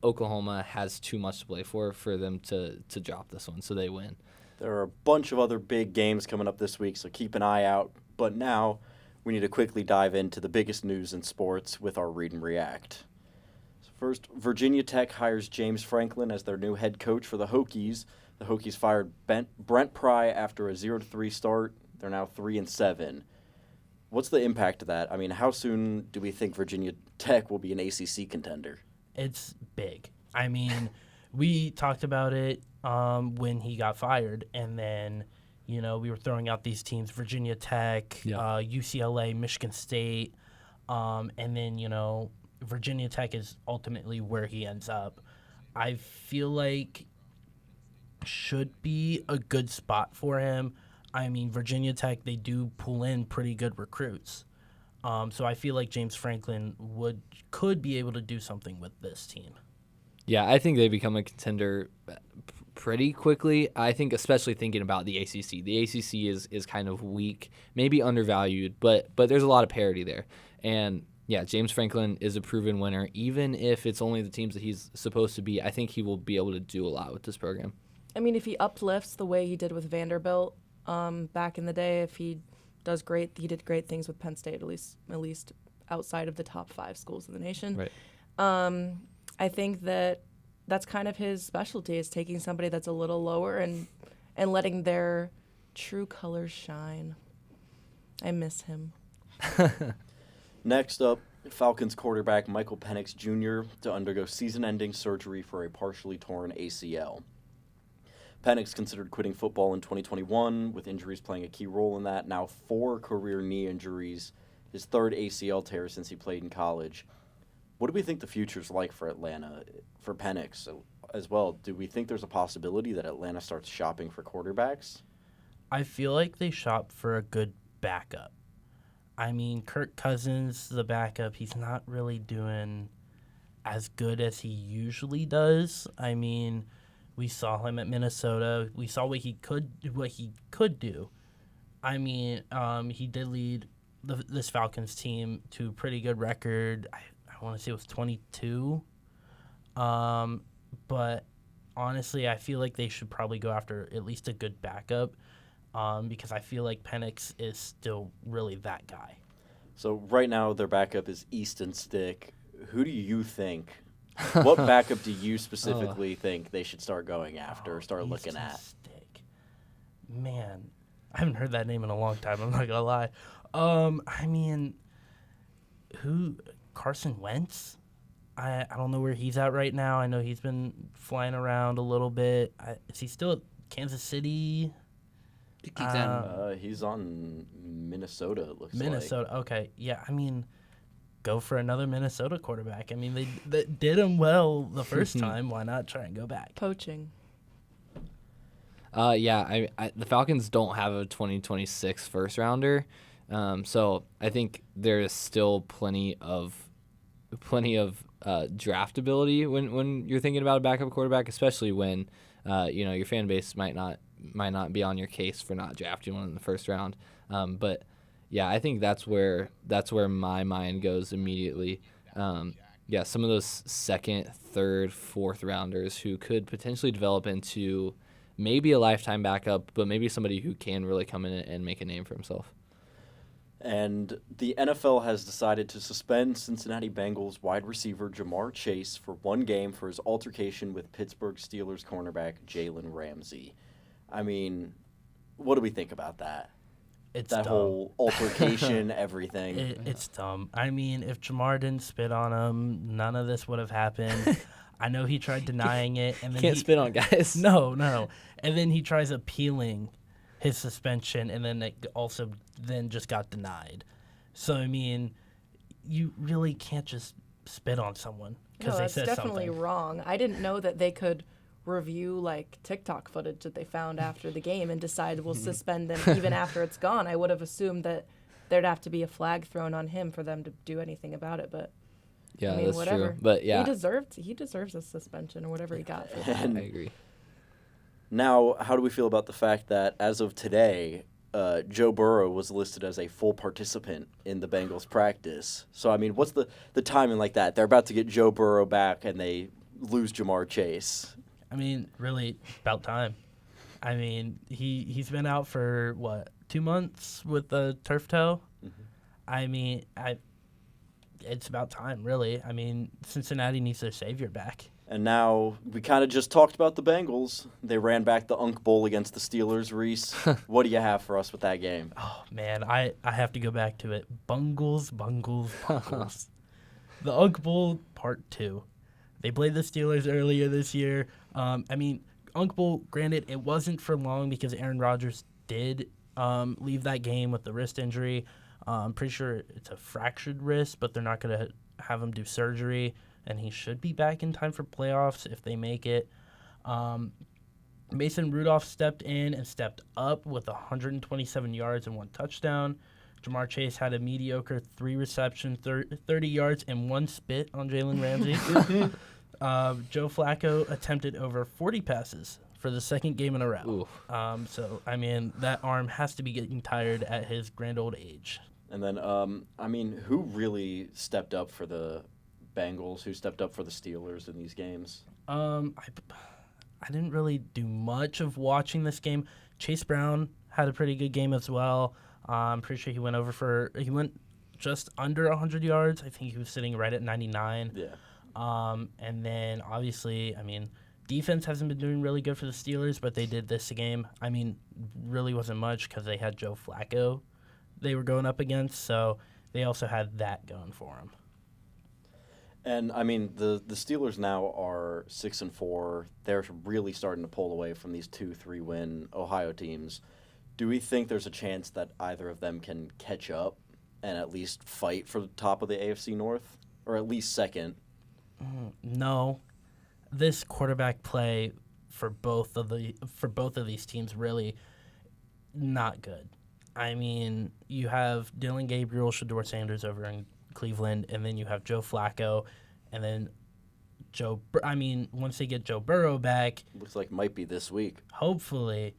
B: Oklahoma has too much to play for them to drop this one, so they win.
A: There are a bunch of other big games coming up this week, so keep an eye out. But now we need to quickly dive into the biggest news in sports with our Read and React. So first, Virginia Tech hires James Franklin as their new head coach for the Hokies. The Hokies fired Brent Pry after a 0-3 start. They're now 3-7. What's the impact of that? I mean, how soon do we think Virginia Tech will be an ACC contender?
C: It's big. I mean, we talked about it when he got fired, and then, we were throwing out these teams, Virginia Tech, UCLA, Michigan State, and then, Virginia Tech is ultimately where he ends up. I feel like should be a good spot for him. I mean, Virginia Tech, they do pull in pretty good recruits. So I feel like James Franklin could be able to do something with this team.
B: Yeah, I think they become a contender pretty quickly. I think especially thinking about the ACC. The ACC is kind of weak, maybe undervalued, but there's a lot of parity there. And yeah, James Franklin is a proven winner. Even if it's only the teams that he's supposed to be, I think he will be able to do a lot with this program.
D: I mean, if he uplifts the way he did with Vanderbilt back in the day, if he does great, he did great things with Penn State, at least outside of the top 5 schools in the nation.
B: Right.
D: I think that's kind of his specialty, is taking somebody that's a little lower and letting their true colors shine. I miss him.
A: Next up, Falcons quarterback Michael Penix Jr. to undergo season-ending surgery for a partially torn ACL. Penix considered quitting football in 2021, with injuries playing a key role in that. Now 4 career knee injuries, his 3rd ACL tear since he played in college. What do we think the future's like for Atlanta, for Penix as well? Do we think there's a possibility that Atlanta starts shopping for quarterbacks?
C: I feel like they shop for a good backup. I mean, Kirk Cousins, the backup, he's not really doing as good as he usually does. I mean, we saw him at Minnesota. We saw what he could do. I mean, he did lead this Falcons team to a pretty good record. I want to say it was 22. But honestly, I feel like they should probably go after at least a good backup, because I feel like Penix is still really that guy.
A: So right now their backup is Easton Stick. Who do you think? What backup do you specifically think they should start going after, start looking at?
C: Stick. Man, I haven't heard that name in a long time. I'm not gonna lie. I mean, who? Carson Wentz? I don't know where he's at right now. I know he's been flying around a little bit. Is he still at Kansas City?
A: He's on Minnesota, it looks like.
C: Minnesota, okay. Yeah, I mean, go for another Minnesota quarterback. I mean, they did him well the first time. Why not try and go back?
D: Poaching.
B: The Falcons don't have a 2026 first rounder, so I think there is still plenty of draftability when you're thinking about a backup quarterback, especially when your fan base might not be on your case for not drafting one in the first round. But yeah, I think that's where my mind goes immediately. Some of those second, third, fourth rounders who could potentially develop into maybe a lifetime backup, but maybe somebody who can really come in and make a name for himself.
A: And the NFL has decided to suspend Cincinnati Bengals wide receiver Jamar Chase for 1 game for his altercation with Pittsburgh Steelers cornerback Jalen Ramsey. I mean, what do we think about that?
C: It's
A: that
C: dumb.
A: Whole altercation, everything.
C: It's dumb. I mean, if Jamar didn't spit on him, none of this would have happened. I know he tried denying it, and then
B: Can't spit on guys.
C: No. And then he tries appealing his suspension, and then it also then just got denied. So I mean, you really can't just spit on someone because they said
D: that's definitely
C: something.
D: wrong. I didn't know that they could review like TikTok footage that they found after the game and decide we'll suspend them even after it's gone. I would have assumed that there'd have to be a flag thrown on him for them to do anything about it. But
B: Yeah,
D: I mean,
B: that's
D: whatever.
B: true. But yeah,
D: he deserves a suspension or whatever he got for that.
B: I agree.
A: Now, how do we feel about the fact that as of today, Joe Burrow was listed as a full participant in the Bengals practice? So, I mean, what's the timing like that? They're about to get Joe Burrow back, and they lose Jamar Chase.
C: I mean, really, about time. I mean, he's been out for, 2 months with the turf toe?
A: Mm-hmm.
C: I mean, it's about time, really. I mean, Cincinnati needs their savior back.
A: And now we kind of just talked about the Bengals. They ran back the Unk Bowl against the Steelers. Reese, what do you have for us with that game?
C: Oh, man, I have to go back to it. Bungles. The Unk Bowl Part 2. They played the Steelers earlier this year. I mean, Unk Bowl, granted, it wasn't for long because Aaron Rodgers did leave that game with the wrist injury. I'm pretty sure it's a fractured wrist, but they're not going to have him do surgery, and he should be back in time for playoffs if they make it. Mason Rudolph stepped in and stepped up with 127 yards and 1 touchdown. Jamar Chase had a mediocre 3 receptions, 30 yards, and 1 spit on Jalen Ramsey. Joe Flacco attempted over 40 passes for the second game in a row. So, I mean, that arm has to be getting tired at his grand old age.
A: And then, I mean, who really stepped up for the Bengals? Who stepped up for the Steelers in these games?
C: I didn't really do much of watching this game. Chase Brown had a pretty good game as well. I'm pretty sure he went just under 100 yards. I think he was sitting right at 99.
A: Yeah.
C: And then, obviously, I mean, defense hasn't been doing really good for the Steelers, but they did this game. I mean, really wasn't much because they had Joe Flacco they were going up against, so they also had that going for them.
A: And, I mean, the Steelers now are 6-4. They're really starting to pull away from these 2-3 win Ohio teams. Do we think there's a chance that either of them can catch up and at least fight for the top of the AFC North, or at least second?
C: No. This quarterback play for both of these teams really not good. I mean, you have Dylan Gabriel, Shedeur Sanders over in Cleveland, and then you have Joe Flacco, and then once they get Joe Burrow back,
A: Looks like might be this week.
C: hopefully,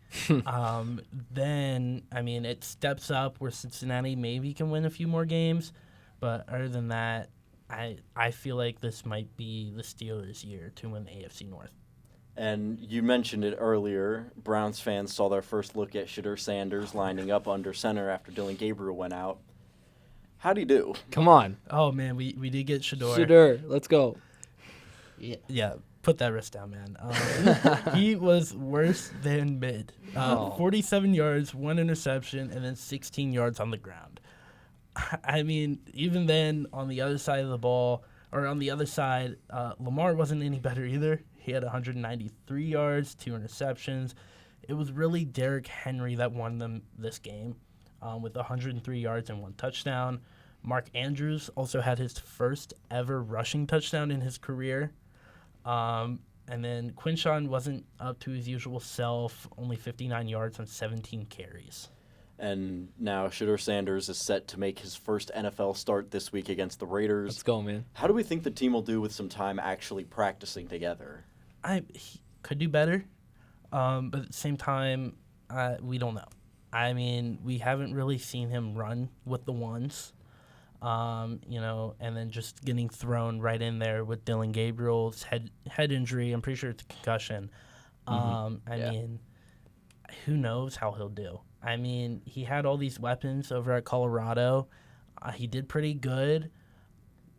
C: then, I mean, it steps up where Cincinnati maybe can win a few more games, but other than that, I feel like this might be the Steelers' year to win the AFC North.
A: And you mentioned it earlier. Browns fans saw their first look at Shedeur Sanders lining up under center after Dylan Gabriel went out. How'd he do?
B: Come on.
C: Oh, man, we did get Shedeur.
B: Shedeur, let's go.
C: Yeah, put that wrist down, man. He was worse than mid. 47 yards, 1 interception, and then 16 yards on the ground. I mean, even then, on the other side of the ball, or on the other side, Lamar wasn't any better either. He had 193 yards, 2 interceptions. It was really Derrick Henry that won them this game with 103 yards and 1 touchdown. Mark Andrews also had his first ever rushing touchdown in his career. And then Quinshawn wasn't up to his usual self, only 59 yards on 17 carries.
A: And now Shedeur Sanders is set to make his first NFL start this week against the Raiders.
B: Let's go, man.
A: How do we think the team will do with some time actually practicing together?
C: He could do better, but at the same time, we don't know. I mean, we haven't really seen him run with the ones, and then just getting thrown right in there with Dylan Gabriel's head injury. I'm pretty sure it's a concussion. I mean, who knows how he'll do? I mean, he had all these weapons over at Colorado. He did pretty good,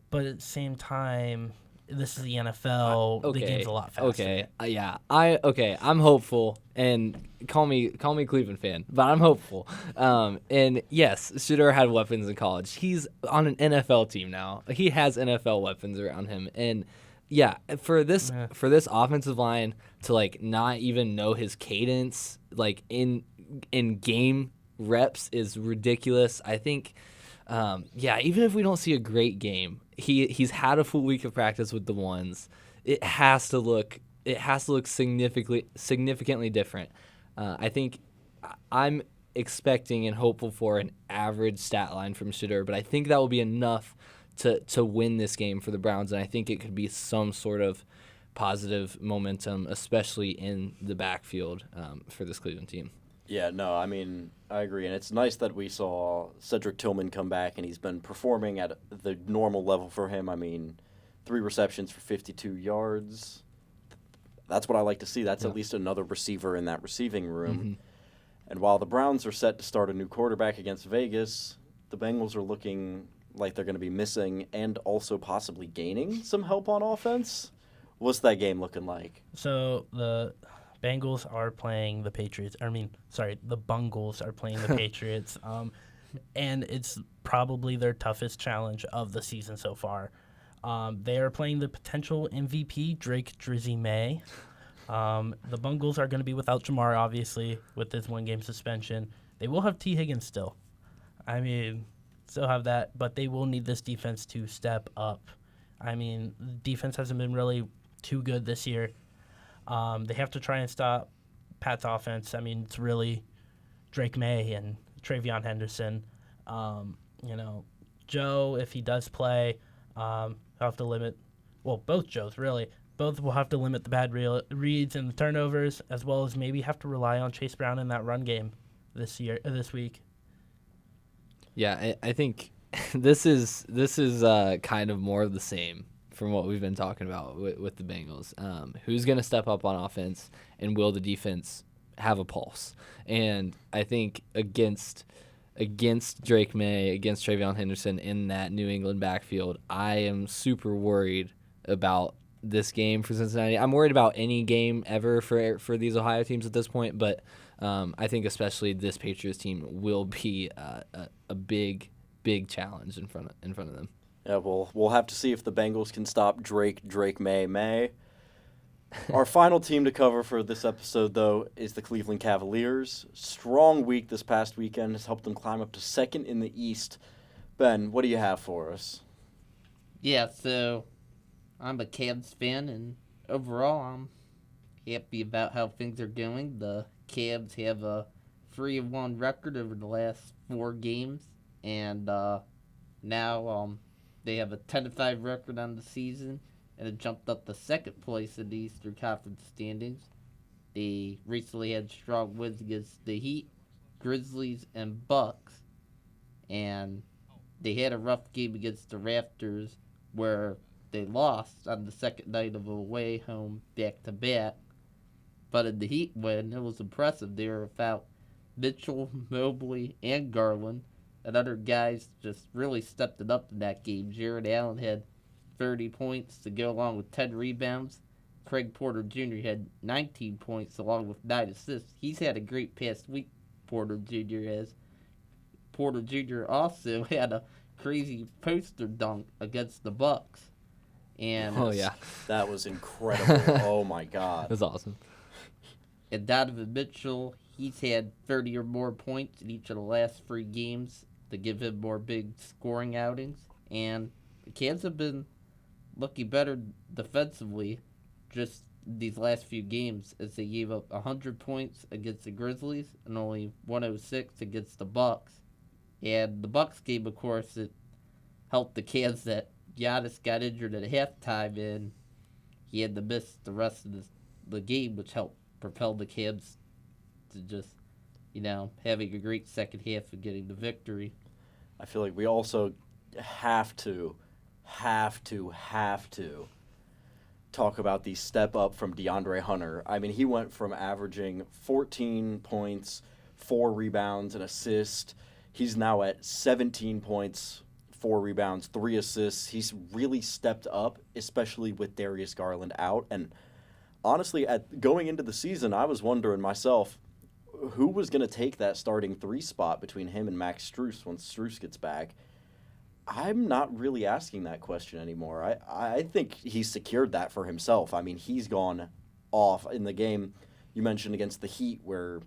C: but at the same time, this is the NFL. The game's a lot faster.
B: I'm hopeful, and call me Cleveland fan, but I'm hopeful. And yes, Shedeur had weapons in college. He's on an NFL team now. He has NFL weapons around him, and yeah, for this offensive line to not even know his cadence in game reps is ridiculous. I think, even if we don't see a great game, he's had a full week of practice with the ones. It has to look significantly different. I think expecting and hopeful for an average stat line from Shedeur, but I think that will be enough to win this game for the Browns, and I think it could be some sort of positive momentum, especially in the backfield for this Cleveland team.
A: Yeah, no, I mean, I agree. And it's nice that we saw Cedric Tillman come back, and he's been performing at the normal level for him. I mean, 3 receptions for 52 yards. That's what I like to see. That's at least another receiver in that receiving room.
B: Mm-hmm.
A: And while the Browns are set to start a new quarterback against Vegas, the Bengals are looking like they're going to be missing and also possibly gaining some help on offense. What's that game looking like?
C: So the Bengals are playing the Patriots. The Bungles are playing the Patriots. And it's probably their toughest challenge of the season so far. They are playing the potential MVP, Drake Drizzy May. The Bungles are going to be without Jamar, obviously, with this 1-game suspension. They will have T. Higgins still. Still have that, but they will need this defense to step up. The defense hasn't been really too good this year. They have to try and stop Pat's offense. It's really Drake May and Travion Henderson. Joe, if he does play, he'll have to limit. Well, both Joes, really. Both will have to limit the bad reads and the turnovers, as well as maybe have to rely on Chase Brown in that run game this week.
B: Yeah, I think this is kind of more of the same from what we've been talking about with the Bengals. Who's going to step up on offense, and will the defense have a pulse? And I think against Drake May, against Travion Henderson in that New England backfield, I am super worried about this game for Cincinnati. I'm worried about any game ever for these Ohio teams at this point, but I think especially this Patriots team will be a big challenge in front of them.
A: Yeah, we'll have to see if the Bengals can stop Drake May. Our final team to cover for this episode, though, is the Cleveland Cavaliers. Strong week this past weekend has helped them climb up to second in the East. Ben, what do you have for us?
E: Yeah, so I'm a Cavs fan, and overall I'm happy about how things are going. The Cavs have a 3-1 record over the last 4 games, and now they have a 10-5 record on the season, and it jumped up to second place in the Eastern Conference standings. They recently had strong wins against the Heat, Grizzlies, and Bucks, and they had a rough game against the Raptors where they lost on the second night of away home back-to-back. But in the Heat win, it was impressive. They were without Mitchell, Mobley, and Garland, and other guys just really stepped it up in that game. Jared Allen had 30 points to go along with 10 rebounds. Craig Porter Jr. had 19 points along with 9 assists. He's had a great past week, Porter Jr. has. Porter Jr. also had a crazy poster dunk against the Bucks. And
A: that was incredible. Oh my God,
B: it was awesome.
E: And Donovan Mitchell, he's had 30 or more points in each of the last 3 games to give him more big scoring outings. And the Cavs have been looking better defensively just these last few games, as they gave up 100 points against the Grizzlies and only 106 against the Bucks. And the Bucks game, of course, it helped the Cavs that Giannis got injured at halftime, and he had to miss the rest of the game, which helped propel the Cavs to just, having a great second half and getting the victory.
A: I feel like we also have to talk about the step up from DeAndre Hunter. He went from averaging 14 points, 4 rebounds, an assist. He's now at 17 points, 4 rebounds, 3 assists. He's really stepped up, especially with Darius Garland out. And honestly, going into the season, I was wondering myself, who was going to take that starting 3 spot between him and Max Strus once Strus gets back? I'm not really asking that question anymore. I think he secured that for himself. He's gone off in the game you mentioned against the Heat where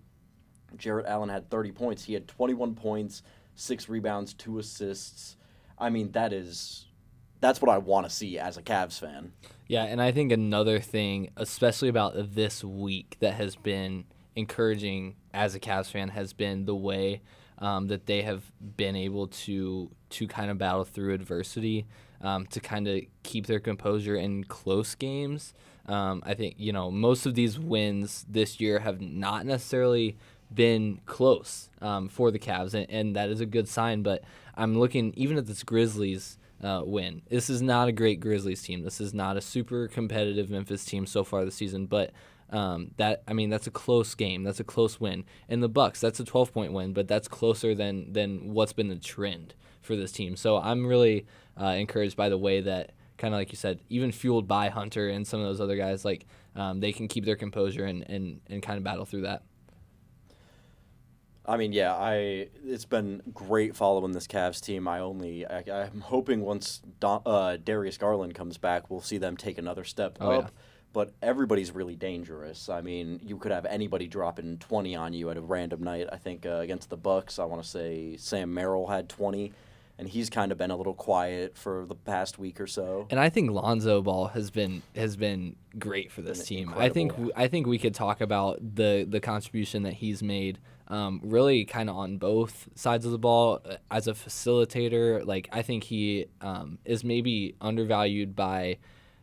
A: Jarrett Allen had 30 points. He had 21 points, 6 rebounds, 2 assists. That's what I want to see as a Cavs fan.
B: Yeah, and I think another thing, especially about this week, that has been encouraging as a Cavs fan has been the way that they have been able to kind of battle through adversity, to kind of keep their composure in close games. I think, most of these wins this year have not necessarily been close for the Cavs, and that is a good sign. But I'm looking even at this Grizzlies win. This is not a great Grizzlies team. This is not a super competitive Memphis team so far this season, but that's a close game. That's a close win. And the Bucks, that's a 12-point win, but that's closer than what's been the trend for this team. So I'm really encouraged by the way that, kind of like you said, even fueled by Hunter and some of those other guys, they can keep their composure and kind of battle through that.
A: I mean, it's been great following this Cavs team. I'm hoping once Darius Garland comes back, we'll see them take another step up. Yeah. But everybody's really dangerous. I mean, you could have anybody dropping 20 on you at a random night. I think against the Bucks, I want to say Sam Merrill had 20, and he's kind of been a little quiet for the past week or so.
B: And I think Lonzo Ball has been great for this team. Incredible. I think we could talk about the contribution that he's made, really kind of on both sides of the ball as a facilitator. I think he is maybe undervalued by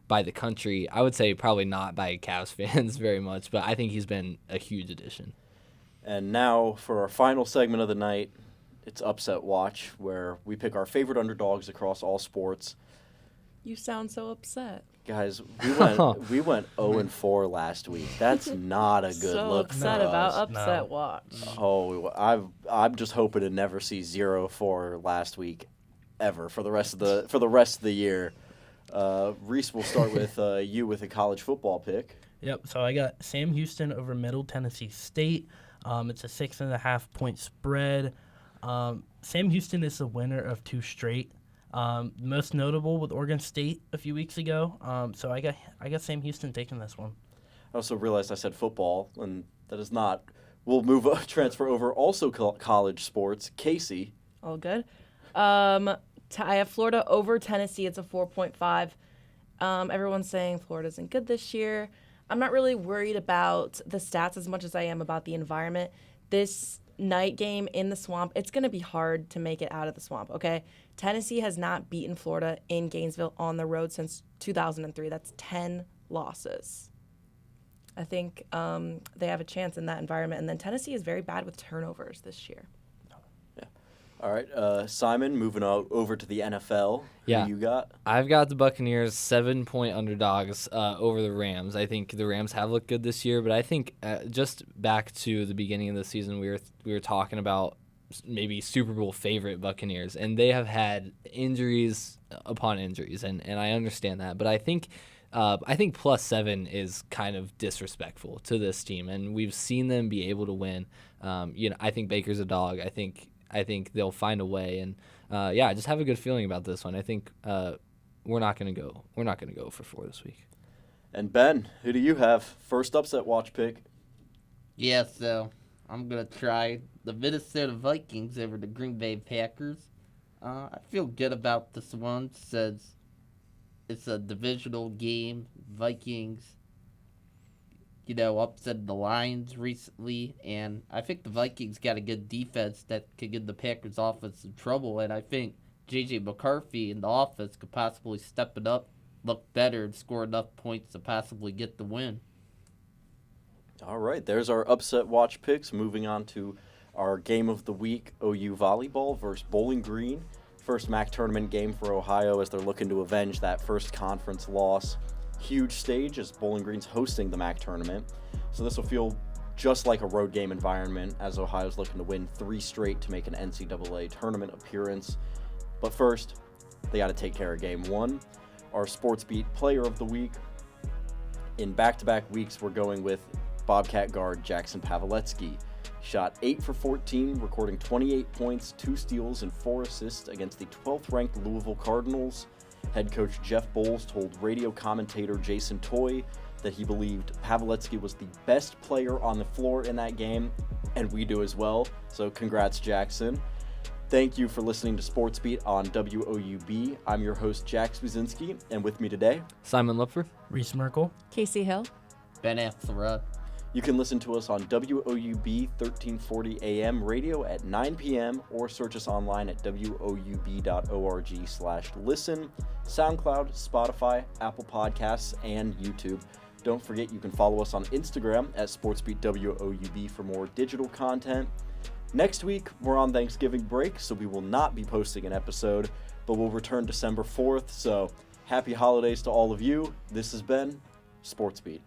B: the country. I would say probably not by Cavs fans very much, but I think he's been a huge addition.
A: And now for our final segment of the night, it's Upset Watch, where we pick our favorite underdogs across all sports.
D: You sound so upset.
A: Guys, we went 0-4 last week. That's not a good look for us.
D: So upset about Upset Watch.
A: Oh, I'm just hoping to never see 0-4 last week ever for the rest of the year. Reese, we'll start with you with a college football pick.
C: Yep. So I got Sam Houston over Middle Tennessee State. It's a 6.5-point spread. Sam Houston is the winner of 2 straight. Most notable with Oregon State a few weeks ago. So I got Sam Houston taking this one.
A: I also realized I said football, and that is not. We'll transfer over also college sports. Kasey.
D: All good. I have Florida over Tennessee. It's a 4.5. Everyone's saying Florida isn't good this year. I'm not really worried about the stats as much as I am about the environment. This night game in the swamp, it's going to be hard to make it out of the swamp, okay? Tennessee has not beaten Florida in Gainesville on the road since 2003. That's 10 losses. I think they have a chance in that environment. And then Tennessee is very bad with turnovers this year.
A: All right, Simon, moving over to the NFL.
B: Yeah.
A: Who you got?
B: I've got the Buccaneers 7-point underdogs over the Rams. I think the Rams have looked good this year, but I think just back to the beginning of the season, we were talking about maybe Super Bowl favorite Buccaneers, and they have had injuries upon injuries, and I understand that, but I think +7 is kind of disrespectful to this team, and we've seen them be able to win. I think Baker's a dog. I think they'll find a way, and I just have a good feeling about this one. I think we're not gonna go for 4 this week.
A: And Ben, who do you have? First upset watch pick.
E: Yeah, so I'm gonna try the Minnesota Vikings over the Green Bay Packers. I feel good about this one since it's a divisional game. Vikings, upset the Lions recently, and I think the Vikings got a good defense that could give the Packers offense some trouble, and I think J.J. McCarthy in the offense could possibly step it up, look better, and score enough points to possibly get the win.
A: All right, there's our upset watch picks. Moving on to our game of the week, OU Volleyball versus Bowling Green. First MAC tournament game for Ohio as they're looking to avenge that first conference loss. Huge stage as Bowling Green's hosting the MAC tournament. So this will feel just like a road game environment as Ohio's looking to win 3 straight to make an NCAA tournament appearance. But first, they got to take care of game 1. Our SportsBeat player of the week. In back-to-back weeks, we're going with Bobcat guard Jackson Pawelecki. Shot 8 for 14, recording 28 points, 2 steals, and 4 assists against the 12th-ranked Louisville Cardinals. Head coach Jeff Bowles told radio commentator Jason Toy that he believed Pawelecki was the best player on the floor in that game, and we do as well. So congrats, Jackson. Thank you for listening to SportsBeat on WOUB. I'm your host, Jack Zwiezinski, and with me today,
B: Simon Lupfer,
C: Reece Merkel,
D: Kasey Hill,
E: Ben Axelrod.
A: You can listen to us on WOUB 1340 AM radio at 9 p.m. or search us online at woub.org/listen, SoundCloud, Spotify, Apple Podcasts, and YouTube. Don't forget you can follow us on Instagram at SportsBeat WOUB for more digital content. Next week, we're on Thanksgiving break, so we will not be posting an episode, but we'll return December 4th, so happy holidays to all of you. This has been SportsBeat.